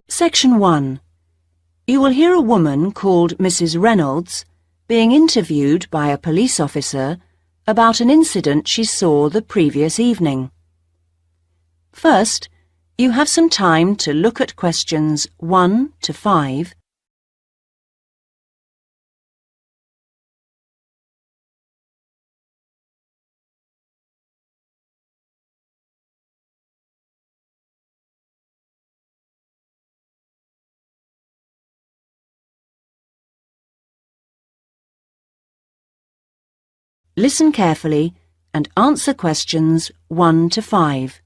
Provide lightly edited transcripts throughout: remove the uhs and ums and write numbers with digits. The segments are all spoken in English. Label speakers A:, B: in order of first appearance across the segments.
A: Section 1. You will hear a woman called Mrs. Reynolds being interviewed by a police officer about an incident she saw the previous evening. First, you have some time to look at questions 1 to 5. Listen carefully and answer questions 1 to 5.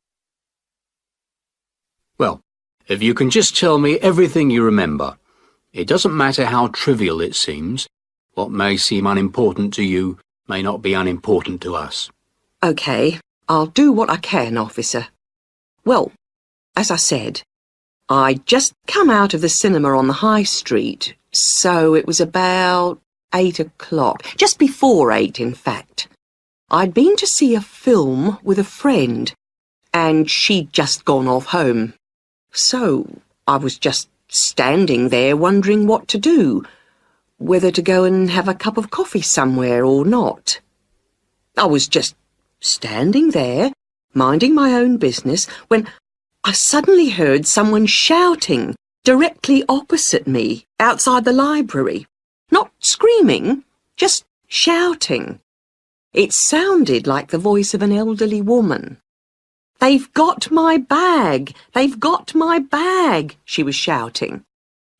B: Well, if you can just tell me everything you remember. It doesn't matter how trivial it seems. What may seem unimportant to you may not be unimportant to us.
C: OK, I'll do what I can, officer. Well, as I said, I'd just come out of the cinema on the high street, so it was about 8 o'clock, just before 8, in fact. I'd been to see a film with a friend, and she'd just gone off home. So I was just standing there wondering what to do, whether to go and have a cup of coffee somewhere or not. I was just standing there, minding my own business, when I suddenly heard someone shouting directly opposite me outside the library. Not screaming, just shouting. It sounded like the voice of an elderly woman. "They've got my bag! They've got my bag!" she was shouting.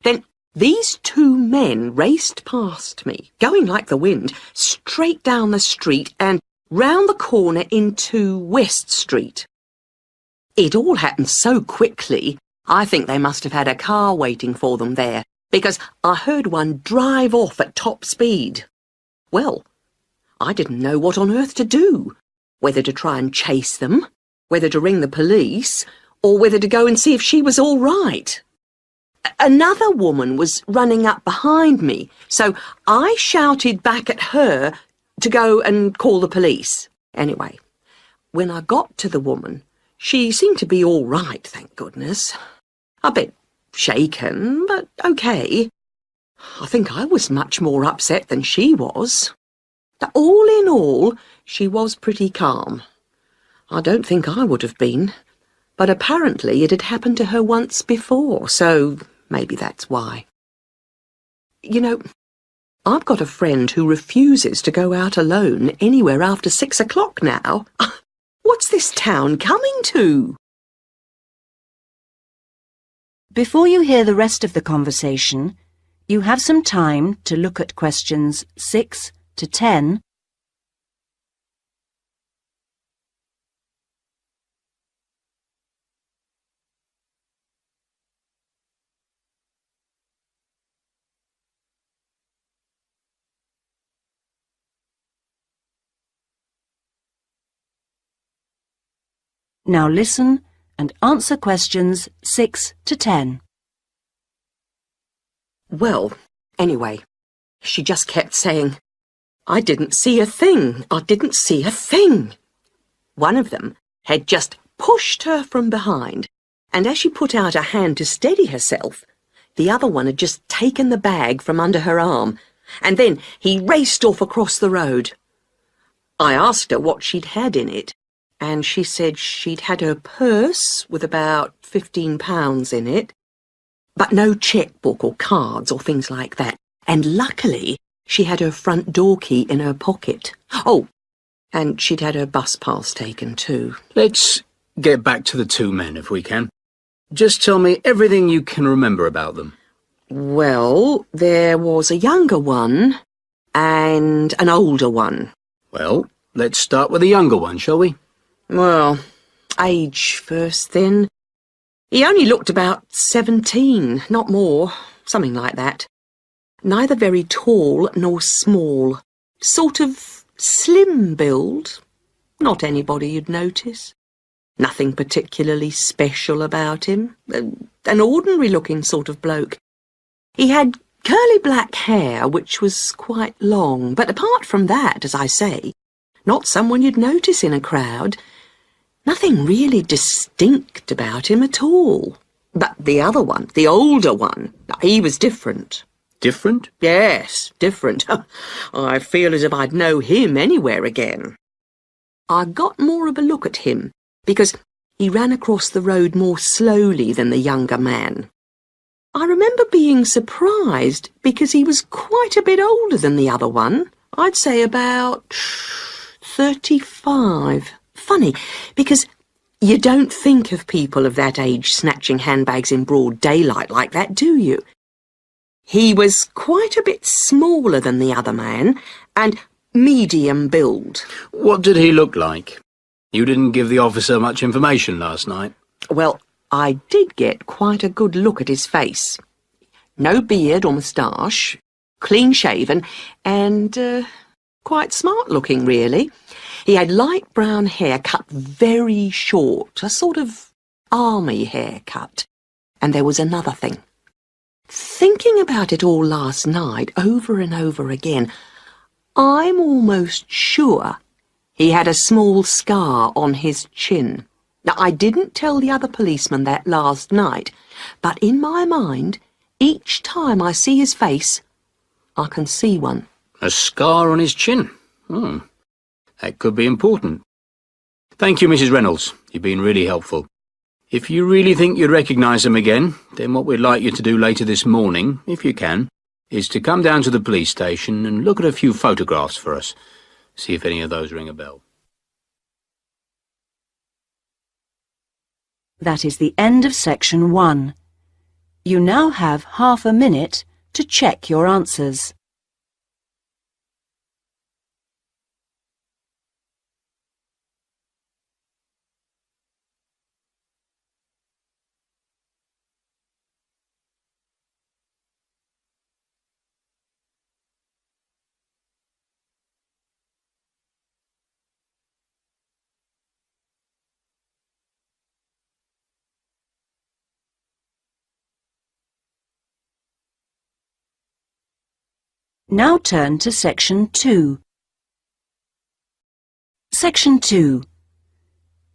C: Then these two men raced past me, going like the wind, straight down the street and round the corner into West Street. It all happened so quickly, I think they must have had a car waiting for them there, because I heard one drive off at top speed. Well, I didn't know what on earth to do, whether to try and chase them, whether to ring the police, or whether to go and see if she was all right. Another woman was running up behind me, so I shouted back at her to go and call the police. Anyway, when I got to the woman, she seemed to be all right, thank goodness. A bit shaken, but OK. I think I was much more upset than she was. But all in all, she was pretty calm. I don't think I would have been, but apparently it had happened to her once before, so maybe that's why. You know, I've got a friend who refuses to go out alone anywhere after 6 o'clock now. What's this town coming to?
A: Before you hear the rest of the conversation, you have some time to look at questions 6 to 10. Now listen and answer questions 6 to 10.
C: Well, anyway, she just kept saying, "I didn't see a thing. I didn't see a thing." One of them had just pushed her from behind, and as she put out a hand to steady herself, the other one had just taken the bag from under her arm, and then he raced off across the road. I asked her what she'd had in it, and she said she'd had her purse with about £15 in it, but no chequebook or cards or things like that, and luckily she had her front door key in her pocket. Oh, and she'd had her bus pass taken too.
B: Let's get back to the two men, if we can. Just tell me everything you can remember about them.
C: Well, there was a younger one and an older one.
B: Well, let's start with the younger one, shall we?
C: Well, age first then. He only looked about 17, not more, something like that. Neither very tall nor small. Sort of slim build. Not anybody you'd notice. Nothing particularly special about him. An ordinary-looking sort of bloke. He had curly black hair, which was quite long, but apart from that, as I say, not someone you'd notice in a crowd. Nothing really distinct about him at all. But the other one, the older one, he was different.
B: Different?
C: Yes, different. I feel as if I'd know him anywhere again. I got more of a look at him because he ran across the road more slowly than the younger man. I remember being surprised because he was quite a bit older than the other one. I'd say about 35. Funny, because you don't think of people of that age snatching handbags in broad daylight like that, do you? He was quite a bit smaller than the other man and medium build.
B: What did he look like? You didn't give the officer much information last night.
C: Well, I did get quite a good look at his face. No beard or moustache, clean-shaven, and quite smart-looking, really. He had light brown hair cut very short, a sort of army haircut. And there was another thing. Thinking about it all last night, over and over again, I'm almost sure he had a small scar on his chin. Now, I didn't tell the other policeman that last night, but in my mind, each time I see his face, I can see one.
B: A scar on his chin? That could be important. Thank you, Mrs. Reynolds. You've been really helpful. If you really think you'd recognise him again, then what we'd like you to do later this morning, if you can, is to come down to the police station and look at a few photographs for us. See if any of those ring a bell.
A: That is the end of section 1. You now have half a minute to check your answers. Now turn to section 2. Section 2.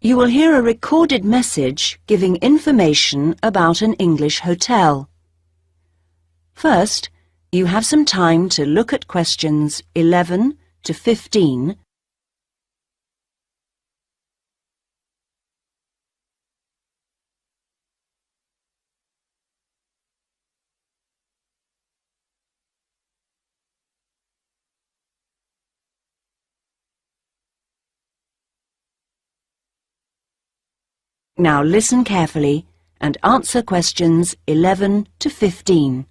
A: You will hear a recorded message giving information about an English hotel. First, you have some time to look at questions 11 to 15. Now listen carefully and answer questions 11 to 15.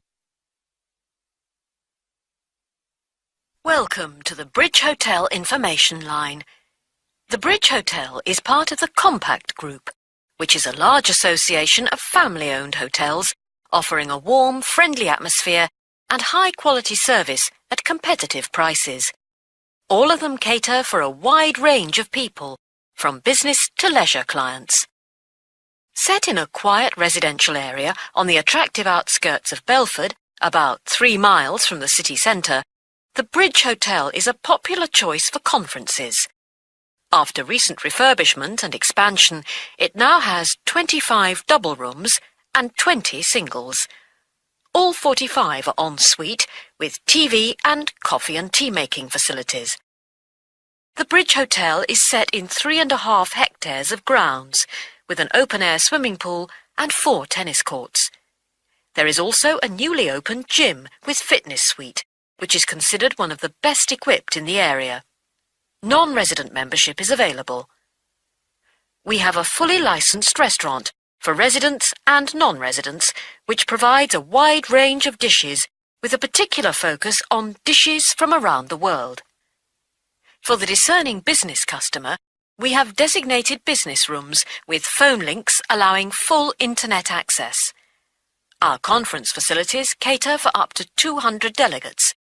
D: Welcome to the Bridge Hotel Information Line. The Bridge Hotel is part of the Compact Group, which is a large association of family-owned hotels offering a warm, friendly atmosphere and high-quality service at competitive prices. All of them cater for a wide range of people, from business to leisure clients. Set in a quiet residential area on the attractive outskirts of Belford, about 3 miles from the city centre, the Bridge Hotel is a popular choice for conferences. After recent refurbishment and expansion, it now has 25 double rooms and 20 singles. All 45 are en suite with TV and coffee and tea making facilities. The Bridge Hotel is set in 3.5 hectares of grounds, with an open-air swimming pool and 4 tennis courts. There is also a newly opened gym with fitness suite, which is considered one of the best equipped in the area. Non-resident membership is available. We have a fully licensed restaurant for residents and non-residents, which provides a wide range of dishes with a particular focus on dishes from around the world. For the discerning business customer, we have designated business rooms with phone links allowing full internet access. Our conference facilities cater for up to 200 delegates,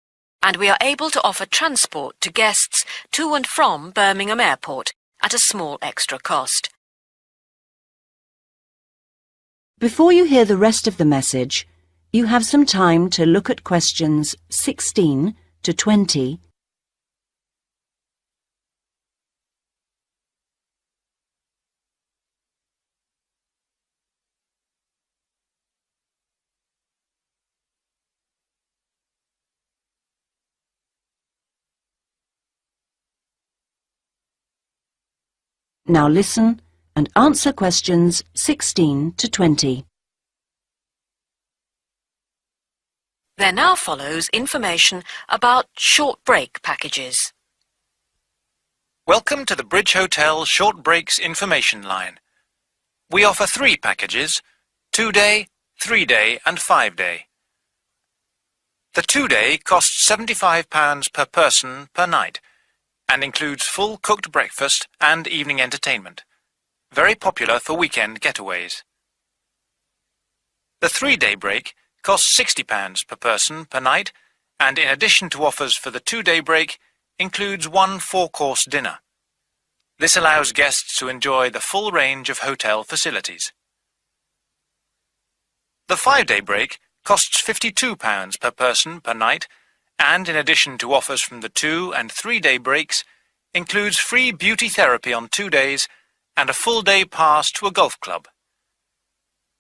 D: and we are able to offer transport to guests to and from Birmingham Airport at a small extra cost.
A: Before you hear the rest of the message, you have some time to look at questions 16 to 20. Now listen and answer questions 16 to 20.
D: There now follows information about short break packages.
E: Welcome to the Bridge Hotel Short Breaks Information Line. We offer 3 packages: 2-day, 3-day and 5-day. The 2-day costs £75 per person per night and includes full cooked breakfast and evening entertainment. Very popular for weekend getaways. The 3-day break costs £60 per person per night and, in addition to offers for the 2-day break, includes 1 4-course dinner. This allows guests to enjoy the full range of hotel facilities. The 5-day break costs £52 per person per night and, in addition to offers from the 2- and 3-day breaks, includes free beauty therapy on 2 days and a full-day pass to a golf club.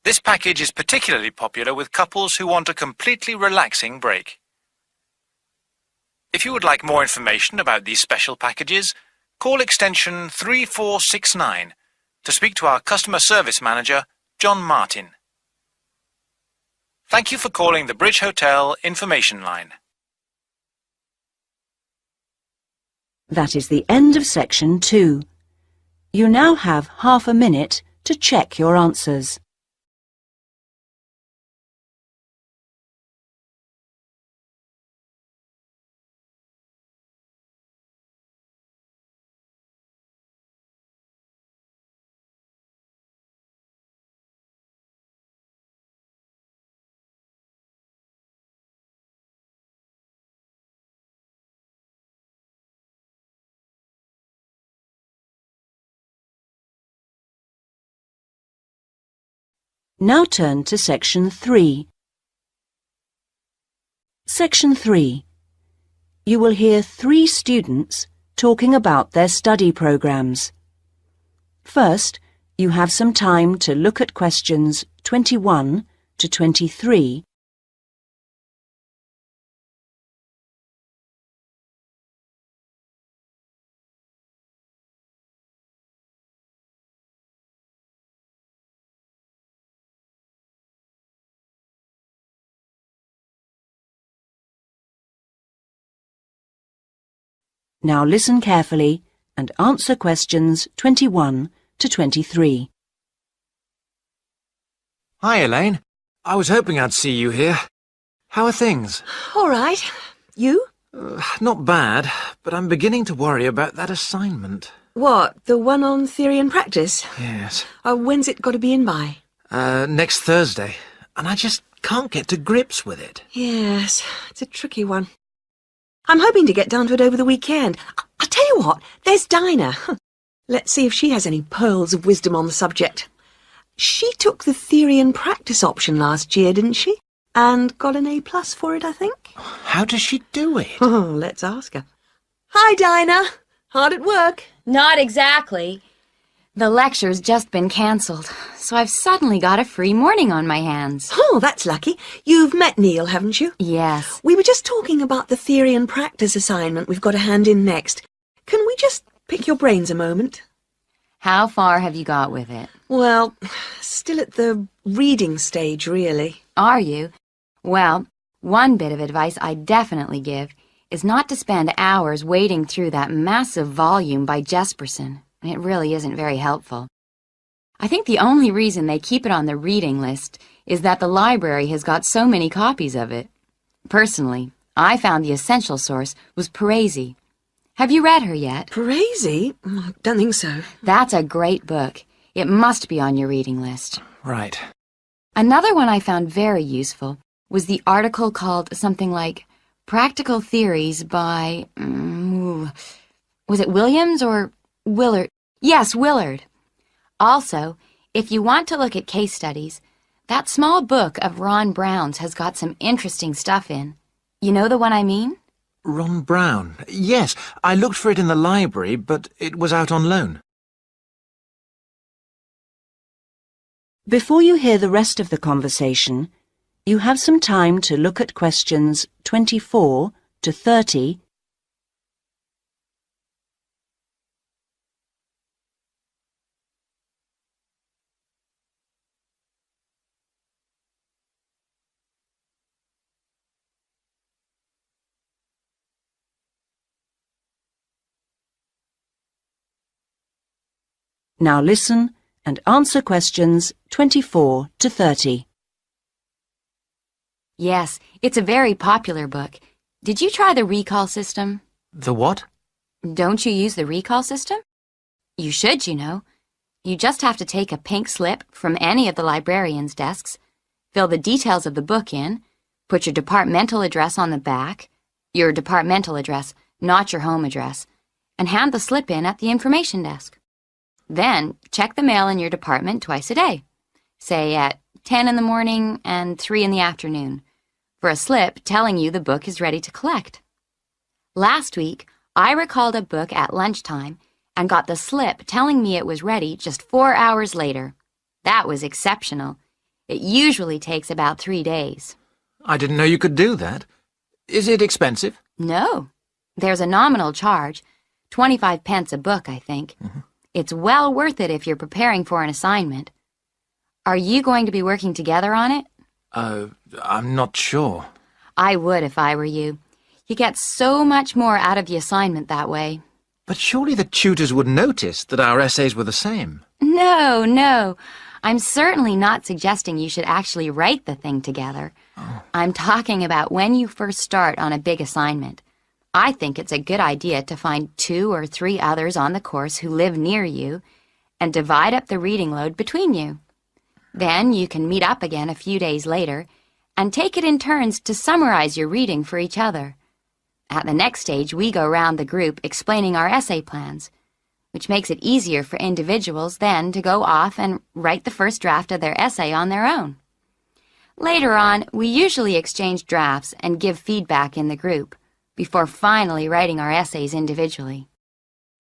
E: This package is particularly popular with couples who want a completely relaxing break. If you would like more information about these special packages, call extension 3469 to speak to our customer service manager, John Martin. Thank you for calling the Bridge Hotel Information Line.
A: That is the end of section 2. You now have half a minute to check your answers. Now turn to section 3. Section 3. You will hear 3 students talking about their study programs. First, you have some time to look at questions 21 to 23. Now listen carefully and answer questions 21 to 23.
F: Hi, Elaine. I was hoping I'd see you here. How are things?
C: All right. You?
F: Not bad, but I'm beginning to worry about that assignment.
C: What, the one on theory and practice?
F: Yes.
C: When's it got to be in by?
F: Next Thursday. And I just can't get to grips with it.
C: Yes, it's a tricky one. I'm hoping to get down to it over the weekend. I'll tell you what, there's Dinah. Let's see if she has any pearls of wisdom on the subject. She took the theory and practice option last year, didn't she? And got an A+ for it, I think.
F: How does she do it?
C: Oh, let's ask her. Hi, Dinah. Hard at work?
G: Not exactly. The lecture's just been cancelled, so I've suddenly got a free morning on my hands.
C: Oh, that's lucky. You've met Neil, haven't you?
G: Yes.
C: We were just talking about the theory and practice assignment we've got to hand in next. Can we just pick your brains a moment?
G: How far have you got with it?
C: Well, still at the reading stage, really.
G: Are you? Well, one bit of advice I definitely give is not to spend hours wading through that massive volume by Jesperson. It really isn't very helpful. I think the only reason they keep it on the reading list is that the library has got so many copies of it. Personally, I found the essential source was Parisi. Have you read her yet?
C: Parisi? Don't think so.
G: That's a great book. It must be on your reading list.
F: Right.
G: Another one I found very useful was the article called something like Practical Theories by... was it Williams or Willard? Yes, Willard. Also, if you want to look at case studies, that small book of Ron Brown's has got some interesting stuff in. You know the one I mean?
F: Ron Brown. Yes, I looked for it in the library, but it was out on loan.
A: Before you hear the rest of the conversation, you have some time to look at questions 24 to 30 Now listen and answer questions 24 to 30.
G: Yes, it's a very popular book. Did you try the recall system?
F: The what?
G: Don't you use the recall system? You should, you know. You just have to take a pink slip from any of the librarian's desks, fill the details of the book in, put your departmental address on the back, your departmental address, not your home address, and hand the slip in at the information desk. Then check the mail in your department twice a day, say at 10 in the morning and 3 in the afternoon, for a slip telling you the book is ready to collect. Last week, I recalled a book at lunchtime and got the slip telling me it was ready just 4 hours later. That was exceptional. It usually takes about 3 days.
F: I didn't know you could do that. Is it expensive?
G: No. There's a nominal charge, 25 pence a book, I think. It's well worth it if you're preparing for an assignment. Are you going to be working together on it?
F: I'm not sure.
G: I would if I were you. You get so much more out of the assignment that way.
F: But surely the tutors would notice that our essays were the same.
G: No. I'm certainly not suggesting you should actually write the thing together. I'm talking about when you first start on a big assignment. I think it's a good idea to find 2 or 3 others on the course who live near you and divide up the reading load between you. Then you can meet up again a few days later and take it in turns to summarize your reading for each other. At the next stage, we go round the group explaining our essay plans, which makes it easier for individuals then to go off and write the first draft of their essay on their own. Later on, we usually exchange drafts and give feedback in the group before finally writing our essays individually.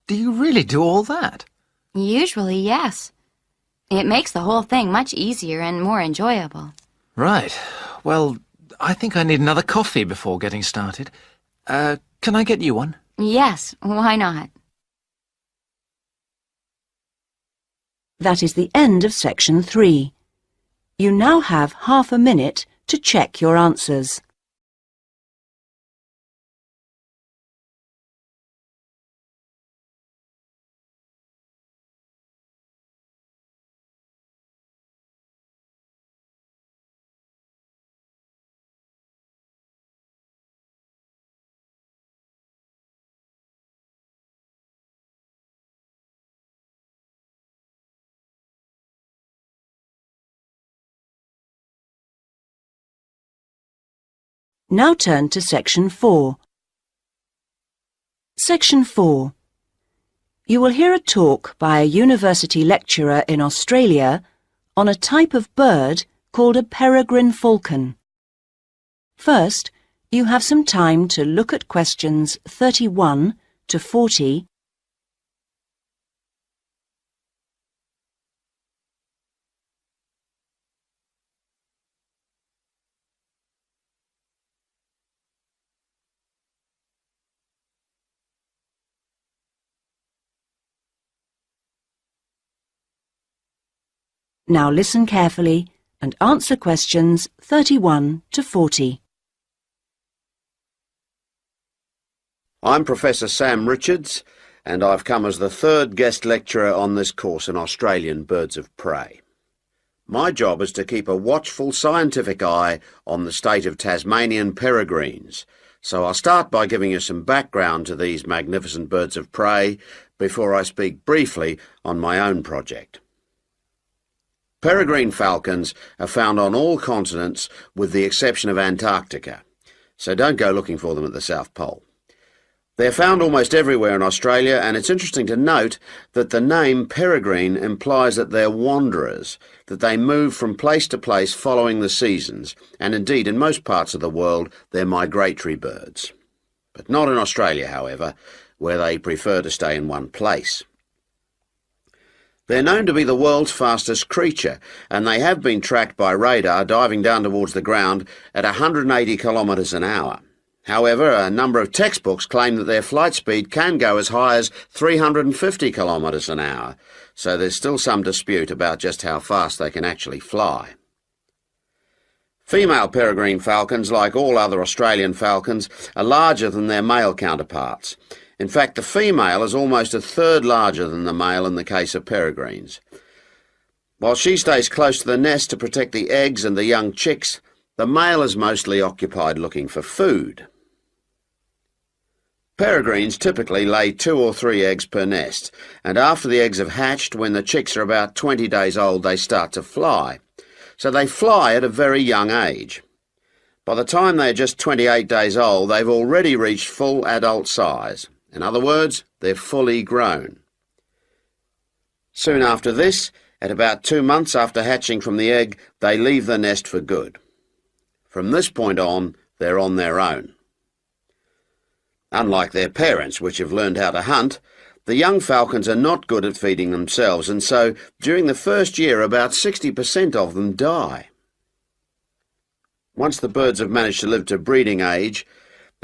F: Do you really do all that?
G: Usually, yes. It makes the whole thing much easier and more enjoyable.
F: Right. Well, I think I need another coffee before getting started. Can I get you one?
G: Yes, why not?
A: That is the end of section 3. You now have half a minute to check your answers. Now turn to section 4. Section 4. You will hear a talk by a university lecturer in Australia on a type of bird called a peregrine falcon. First, you have some time to look at questions 31 to 40. Now listen carefully and answer questions 31 to 40.
H: I'm Professor Sam Richards, and I've come as the 3rd guest lecturer on this course in Australian birds of prey. My job is to keep a watchful scientific eye on the state of Tasmanian peregrines, so I'll start by giving you some background to these magnificent birds of prey before I speak briefly on my own project. Peregrine falcons are found on all continents with the exception of Antarctica, so don't go looking for them at the South Pole. They're found almost everywhere in Australia, and it's interesting to note that the name peregrine implies that they're wanderers, that they move from place to place following the seasons, and indeed in most parts of the world they're migratory birds. But not in Australia, however, where they prefer to stay in one place. They're known to be the world's fastest creature, and they have been tracked by radar diving down towards the ground at 180 kilometres an hour. However, a number of textbooks claim that their flight speed can go as high as 350 kilometres an hour, so there's still some dispute about just how fast they can actually fly. Female peregrine falcons, like all other Australian falcons, are larger than their male counterparts. In fact, the female is almost a third larger than the male in the case of peregrines. While she stays close to the nest to protect the eggs and the young chicks, the male is mostly occupied looking for food. Peregrines typically lay 2 or 3 eggs per nest, and after the eggs have hatched, when the chicks are about 20 days old, they start to fly. So they fly at a very young age. By the time they're just 28 days old, they've already reached full adult size. In other words, they're fully grown. Soon after this, at about 2 months after hatching from the egg, they leave the nest for good. From this point on, they're on their own. Unlike their parents, which have learned how to hunt, the young falcons are not good at feeding themselves, and so during the first year about 60% of them die. Once the birds have managed to live to breeding age,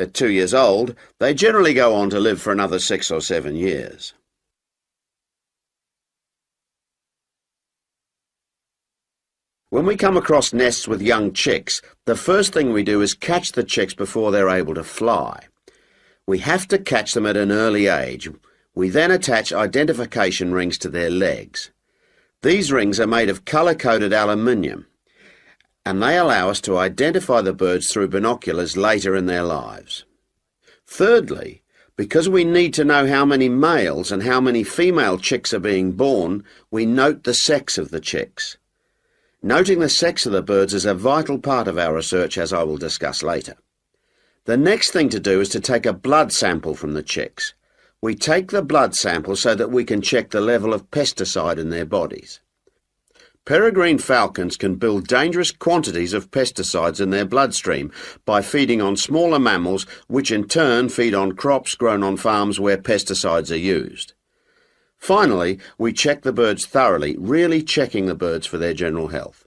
H: at 2 years old, they generally go on to live for another 6 or 7 years. When we come across nests with young chicks, the first thing we do is catch the chicks before they're able to fly. We have to catch them at an early age. We then attach identification rings to their legs. These rings are made of colour-coded aluminium, and they allow us to identify the birds through binoculars later in their lives. Thirdly, because we need to know how many males and how many female chicks are being born, we note the sex of the chicks. Noting the sex of the birds is a vital part of our research, as I will discuss later. The next thing to do is to take a blood sample from the chicks. We take the blood sample so that we can check the level of pesticide in their bodies. Peregrine falcons can build dangerous quantities of pesticides in their bloodstream by feeding on smaller mammals, which in turn feed on crops grown on farms where pesticides are used. Finally, we check the birds thoroughly, really checking the birds for their general health.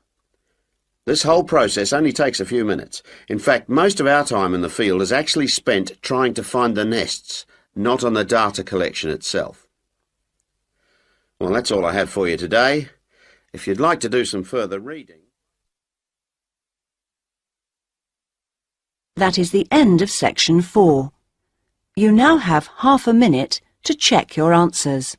H: This whole process only takes a few minutes. In fact, most of our time in the field is actually spent trying to find the nests, not on the data collection itself. Well, that's all I have for you today. If you'd like to do some further reading...
A: That is the end of section 4. You now have half a minute to check your answers.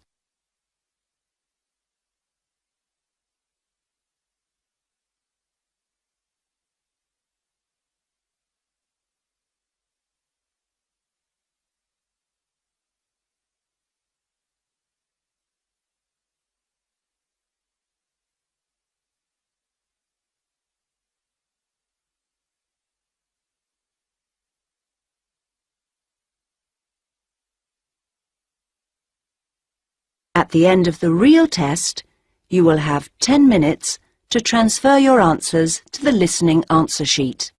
A: At the end of the real test, you will have 10 minutes to transfer your answers to the listening answer sheet.